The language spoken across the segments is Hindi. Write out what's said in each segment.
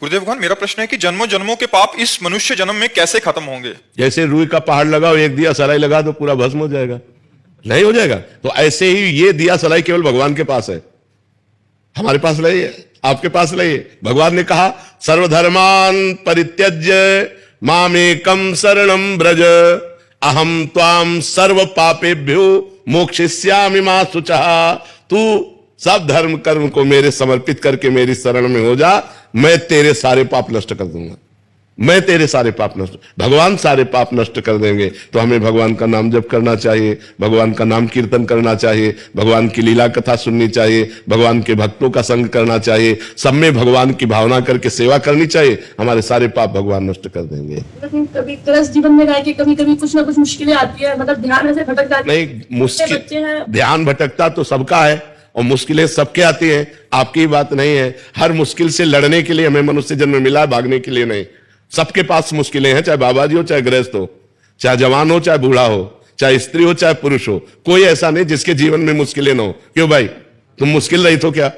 गुरुदेव भगवान, मेरा प्रश्न है कि जन्मों जन्मों के पाप इस मनुष्य जन्म में कैसे खत्म होंगे? जैसे रुई का पहाड़ लगाओ, एक दिया सलाई लगा दो, पूरा भस्म हो जाएगा? नहीं हो जाएगा। तो ऐसे ही ये दिया सलाई केवल भगवान के पास है, हमारे पास नहीं है, आपके पास नहीं है। भगवान ने कहा सर्वधर्मान परित्यज्य मामेकम शरणम ब्रज अहम त्वाम सर्व पापेभ्यो मोक्षयिष्यामि मा शुचः। तू सब धर्म कर्म को मेरे समर्पित करके मेरी शरण में हो जा, मैं तेरे सारे पाप नष्ट कर दूंगा, मैं तेरे सारे पाप नष्ट। भगवान सारे पाप नष्ट कर देंगे। तो हमें भगवान का नाम जप करना चाहिए, भगवान का नाम कीर्तन करना चाहिए, भगवान की लीला कथा सुननी चाहिए, भगवान के भक्तों का संग करना चाहिए, सब में भगवान की भावना करके सेवा करनी चाहिए। हमारे सारे पाप भगवान नष्ट कर देंगे। कभी ग्रस्त जीवन में रह के कभी कभी कुछ ना कुछ मुश्किलें आती है, मतलब ध्यान ऐसे भटक जाती है। नहीं, मुश्किल ध्यान भटकता तो सबका है और मुश्किलें सबके आती हैं, आपकी बात नहीं है। हर मुश्किल से लड़ने के लिए हमें मनुष्य जन्म मिला है, भागने के लिए नहीं। सबके पास मुश्किलें हैं, चाहे बाबा जी हो, चाहे गृहस्थ हो, चाहे जवान हो, चाहे बूढ़ा हो, चाहे स्त्री हो, चाहे पुरुष हो। कोई ऐसा नहीं जिसके जीवन में मुश्किलें ना हो। क्यों भाई, तुम मुश्किल रही तो क्या?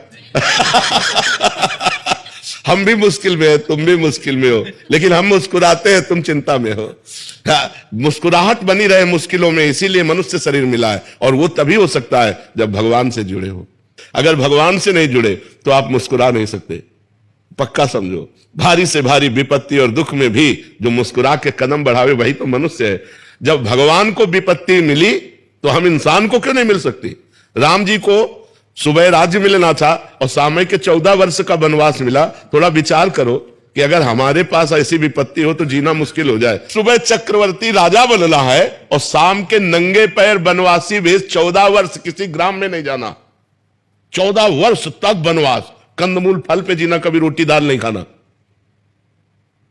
हम भी मुश्किल में है, तुम भी मुश्किल में हो, लेकिन हम मुस्कुराते हैं, तुम चिंता में हो। मुस्कुराहट बनी रहे मुश्किलों में, इसीलिए मनुष्य शरीर मिला है। और वो तभी हो सकता है जब भगवान से जुड़े हो। अगर भगवान से नहीं जुड़े तो आप मुस्कुरा नहीं सकते, पक्का समझो। भारी से भारी विपत्ति और दुख में भी जो मुस्कुरा के कदम बढ़ावे वही तो मनुष्य है। जब भगवान को विपत्ति मिली तो हम इंसान को क्यों नहीं मिल सकती? राम जी को सुबह राज्य मिलना था और सामय के 14 वर्ष का वनवास मिला। थोड़ा विचार करो कि अगर हमारे पास ऐसी विपत्ति हो तो जीना मुश्किल हो जाए। सुबह चक्रवर्ती राजा बनना है और शाम के नंगे पैर वनवासी वेश 14 वर्ष किसी ग्राम में नहीं जाना। 14 वर्ष तक वनवास, कंदमूल फल पे जीना, कभी रोटी दाल नहीं खाना।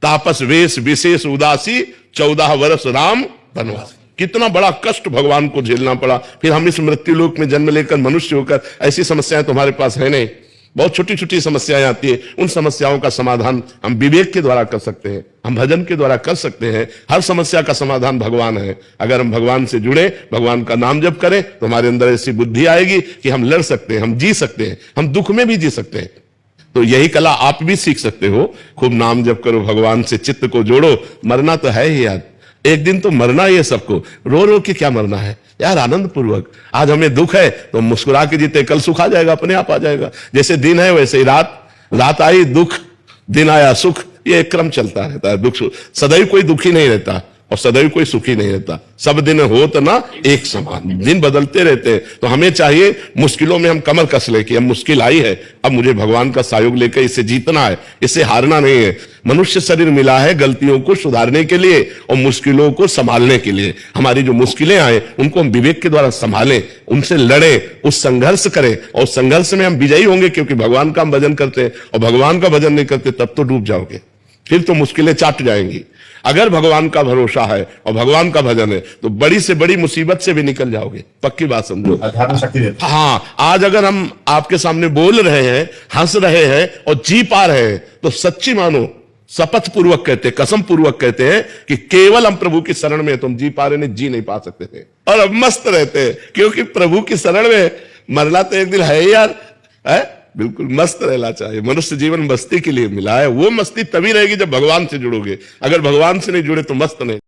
तापस वेश विशेष उदासी 14 वर्ष राम वनवास। कितना बड़ा कष्ट भगवान को झेलना पड़ा। फिर हम इस मृत्यु लोक में जन्म लेकर मनुष्य होकर, ऐसी समस्याएं तुम्हारे पास है नहीं। बहुत छोटी छोटी समस्याएं आती है, उन समस्याओं का समाधान हम विवेक के द्वारा कर सकते हैं, हम भजन के द्वारा कर सकते हैं। हर समस्या का समाधान भगवान है। अगर हम भगवान से जुड़े, भगवान का नाम जप करें तो हमारे अंदर ऐसी बुद्धि आएगी कि हम लड़ सकते हैं, हम जी सकते हैं, हम दुख में भी जी सकते हैं। तो यही कला आप भी सीख सकते हो। खूब नाम जप करो, भगवान से चित्त को जोड़ो। मरना तो है ही यार, एक दिन तो मरना ही है सबको। रो रो के क्या मरना है यार, आनंद पूर्वक। आज हमें दुख है तो मुस्कुरा के जीते, कल सुख आ जाएगा, अपने आप आ जाएगा। जैसे दिन है वैसे ही रात, रात आई दुख, दिन आया सुख, ये एक क्रम चलता रहता है। दुख सदैव कोई दुखी नहीं रहता और सदैव कोई सुखी नहीं रहता। सब दिन हो तो ना एक समान, दिन बदलते रहते हैं। तो हमें चाहिए मुश्किलों में हम कमर कस ले कि अब मुश्किल आई है, अब मुझे भगवान का सहयोग लेकर इसे जीतना है, इसे हारना नहीं है। मनुष्य शरीर मिला है गलतियों को सुधारने के लिए और मुश्किलों को संभालने के लिए। हमारी जो मुश्किलें आए उनको हम विवेक के द्वारा संभालें, उनसे लड़ें, उस संघर्ष करें और संघर्ष में हम विजयी होंगे। क्योंकि भगवान का हम भजन करते हैं और भगवान का भजन नहीं करते तब तो डूब जाओगे, फिर तो मुश्किलें चाट जाएंगी। अगर भगवान का भरोसा है और भगवान का भजन है तो बड़ी से बड़ी मुसीबत से भी निकल जाओगे, पक्की बात समझो। हाँ, आज अगर हम आपके सामने बोल रहे हैं, हंस रहे हैं और जी पा रहे हैं तो सच्ची मानो, शपथ पूर्वक कहते, कसम पूर्वक कहते हैं कि केवल हम प्रभु की शरण में तुम जी पा रहे, नहीं जी नहीं पा सकते थे। और अब मस्त रहते हैं क्योंकि प्रभु की शरण में मरना तो एक दिन है ही यार, है? बिल्कुल मस्त रहना चाहिए। मनुष्य जीवन मस्ती के लिए मिला है। वो मस्ती तभी रहेगी जब भगवान से जुड़ोगे। अगर भगवान से नहीं जुड़े तो मस्त नहीं।